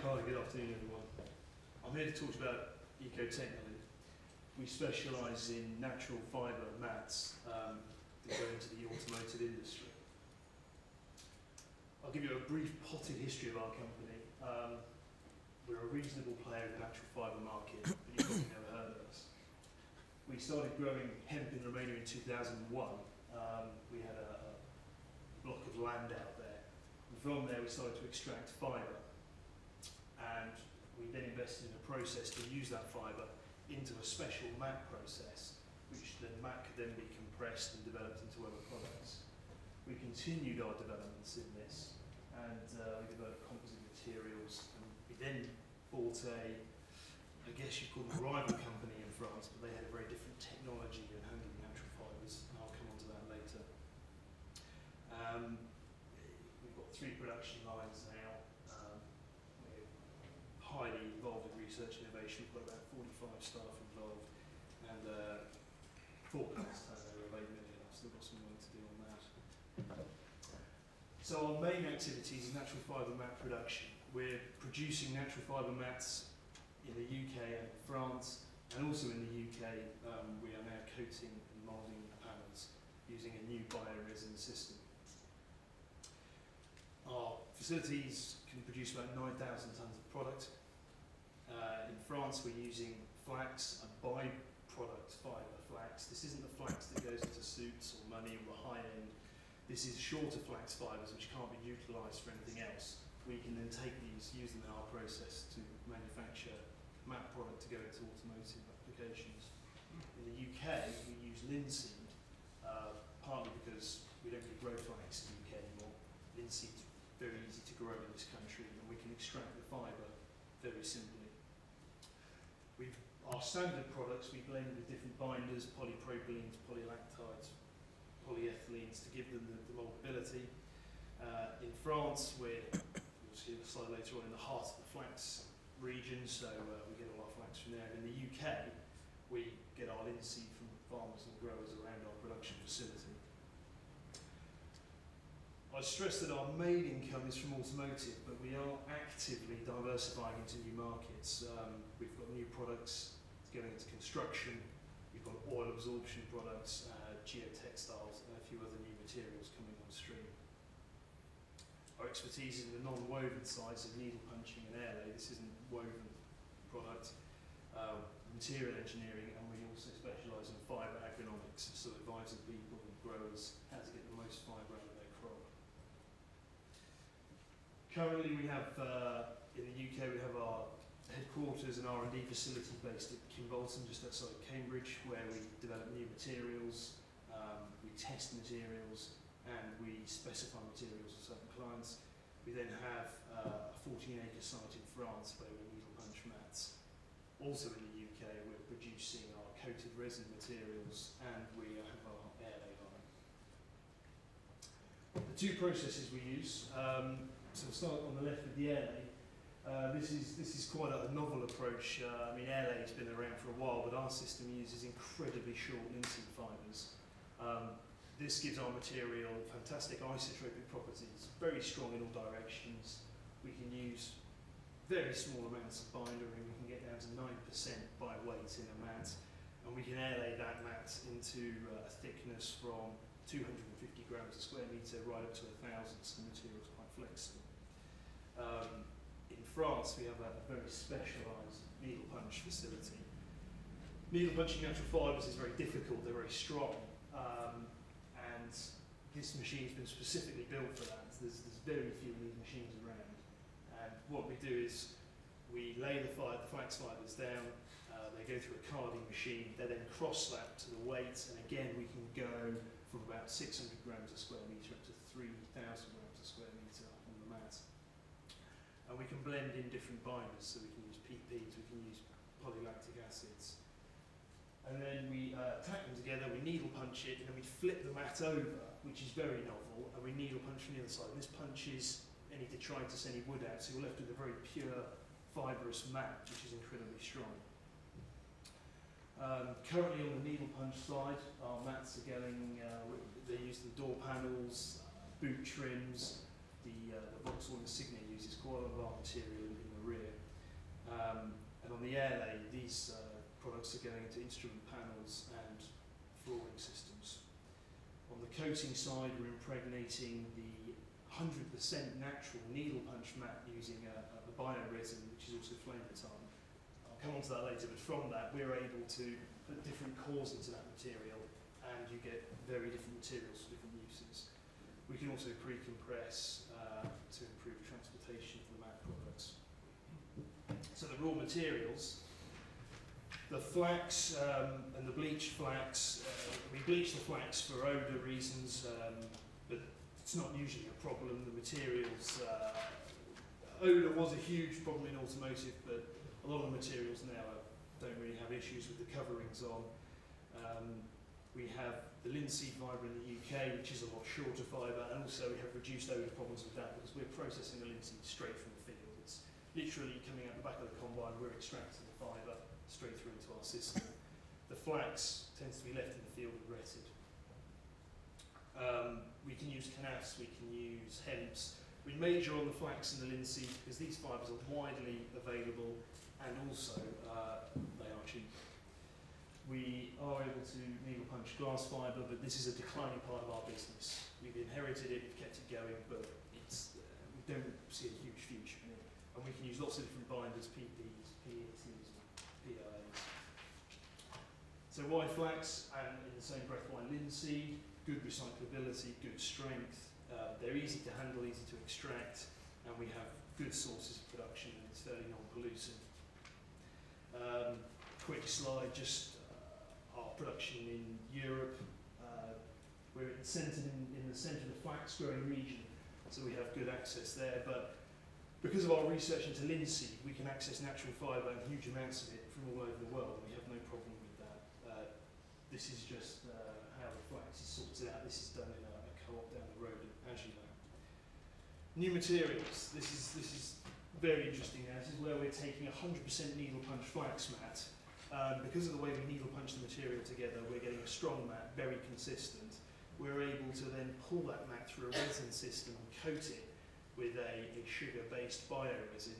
Hi, good afternoon everyone. I'm here to talk about Eco-Technilin. We specialise in natural fibre mats that go into the automotive industry. I'll give you a brief potted history of our company. We're a reasonable player in the natural fibre market, but you've probably never heard of us. We started growing hemp in Romania in 2001. We had a block of land out there. And from there we started to extract fibre. And we then invested in a process to use that fibre into a special mat process, which the mat could then be compressed and developed into other products. We continued our developments in this, and we developed composite materials, and we then bought I guess you'd call them a rival company in France, but they had a very different technology in handling natural fibres, and I'll come on to that later. We've got 3 production lines now. We're highly involved in research and innovation. We've got about 45 staff involved, and forecast turnover of 8 million. I've still got some work to do on that. So our main activity is natural fibre mat production. We're producing natural fibre mats in the UK and France, and also in the UK we are now coating and moulding panels using a new bioresin system. Our facilities can produce about 9,000 tonnes of product. In France we're using flax, a by-product fibre flax. This isn't the flax that goes into suits or money or the high end. This is shorter flax fibres which can't be utilised for anything else. We can then take these, use them in our process to manufacture mat product to go into automotive applications. In the UK, we use linseed, partly because we don't get grow flax in the UK anymore. Linseed's very easy to grow in this country, and we can extract the fibre very simply. Our standard products we blend with different binders, polypropylenes, polylactides, polyethylenes to give them the moldability. In France, we'll see a slide later on, in the heart of the flax region, so we get all our flax from there. In the UK, we get our linseed from farmers and growers around our production facility. I stress that our main income is from automotive, but we are actively diversifying into new markets. We've got new products going into construction, we've got oil absorption products, geotextiles, and a few other new materials coming on stream. Our expertise is in the non-woven sides of needle punching and air lay. This isn't woven product, material engineering, and we also specialise in fibre agronomics, so advising people and growers how to get the most fibre out of their crop. Currently we have, in the UK, we have our headquarters and R&D facility based at Kimbolton, just outside Cambridge, where we develop new materials, we test materials, and we specify materials for certain clients. We then have a 14-acre site in France where we needle punch mats. Also in the UK, we're producing our coated resin materials, and we have our air lay line. The 2 processes we use, so we'll start on the left with the air lay. This is quite a novel approach. I mean, air lay's been around for a while, but our system uses incredibly short linseed fibres. This gives our material fantastic isotropic properties, very strong in all directions. We can use very small amounts of binder, and we can get down to 9% by weight in a mat, and we can air lay that mat into a thickness from 250 grams a square metre right up to 1,000, so the material is quite flexible. In France we have a very specialised needle punch facility. Needle punching natural fibres is very difficult, they're very strong. And this machine's been specifically built for that. There's very few of these machines around. And what we do is we lay the flax fibres down, they go through a carding machine, they're then cross-slapped to the weight, and again we can go from about 600 grams a square metre up to 3,000 grams a square metre on the mat. And we can blend in different binders, so we can use PPs, we can use polylactic acids. And then we tack them together, we needle punch it, and then we flip the mat over, which is very novel, and we needle punch from the other side. And this punches any detritus, any wood out, so you're left with a very pure, fibrous mat, which is incredibly strong. Currently on the needle punch side, our mats are going, they're used in door panels, boot trims, the Vauxhall Insignia uses quite a lot of our material in the rear. And on the airlay, these products are going into instrument panels and flooring systems. On the coating side, we're impregnating the 100% natural needle punch mat using a bio-resin, which is also flame retardant. I'll come on to that later, but from that, we're able to put different cores into that material, and you get very different materials for different uses. We can also pre-compress to improve transportation of the mat products. So the raw materials, the flax and the bleached flax, we bleach the flax for odour reasons, but it's not usually a problem. The materials, odour was a huge problem in automotive, but a lot of the materials now don't really have issues with the coverings on. We have the linseed fibre in the UK, which is a lot shorter fibre, and also we have reduced odour problems with that because we're processing the linseed straight from the field. It's literally coming out the back of the combine, we're extracting the fibre straight through into our system. The flax tends to be left in the field and retted. We can use canafs, we can use hemps. We major on the flax and the linseed because these fibres are widely available and also they are cheap. We are able to needle punch glass fibre, but this is a declining part of our business. We've inherited it, we've kept it going, but it's, we don't see a huge future in it. And we can use lots of different binders, PPs, PETs, and PLAs. So why flax, and in the same breath why linseed? Good recyclability, good strength. They're easy to handle, easy to extract, and we have good sources of production, and it's fairly non-polluting. Quick slide, just our production in Europe. We're centred in the centre of the flax growing region, so we have good access there. But because of our research into linseed, we can access natural fibre and huge amounts of it from all over the world. We have no problem with that. This is just how the flax is sorted out. This is done in a co-op down the road, as you know. New materials. This is very interesting now. This is where we're taking 100% needle punch flax mat. Because of the way we needle punch the material together, we're getting a strong mat, very consistent. We're able to then pull that mat through a resin system and coat it with a sugar-based bio-resin.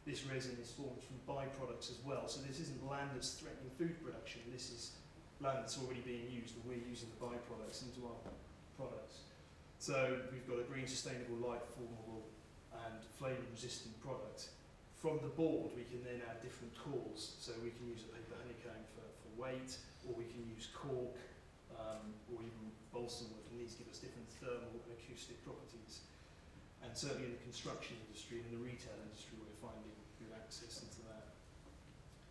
This resin is formed from byproducts as well, so this isn't land that's threatening food production. This is land that's already being used, and we're using the byproducts into our products. So we've got a green, sustainable, light, formable, and flame-resistant product. From the board, we can then add different cores. So we can use a paper honeycomb for weight, or we can use cork, or even balsam wood, and these give us different thermal and acoustic properties. And certainly in the construction industry and in the retail industry, we're finding good access into that.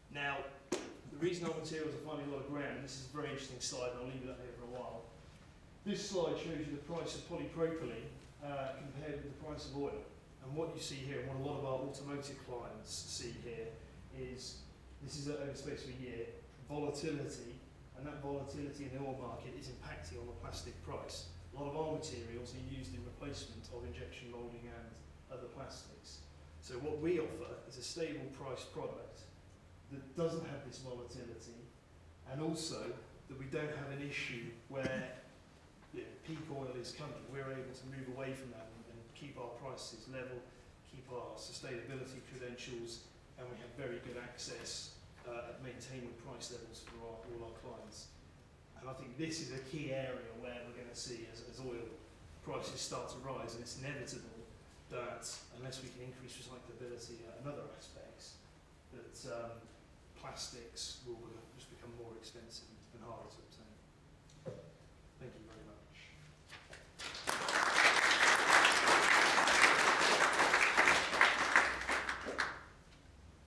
Now, the reason our materials are finding a lot of ground, and this is a very interesting slide, and I'll leave it up here for a while. This slide shows you the price of polypropylene compared with the price of oil. And what you see here, and what a lot of our automotive clients see here, is this is over the space of a year, volatility, and that volatility in the oil market is impacting on the plastic price. A lot of our materials are used in replacement of injection moulding and other plastics. So what we offer is a stable price product that doesn't have this volatility, and also that we don't have an issue where peak oil is coming. We're able to move away from that and keep our prices level, keep our sustainability credentials, and we have very good access at maintaining price levels for all our clients. And I think this is a key area where we're going to see as oil prices start to rise, and it's inevitable that unless we can increase recyclability and other aspects, that plastics will just become more expensive and harder to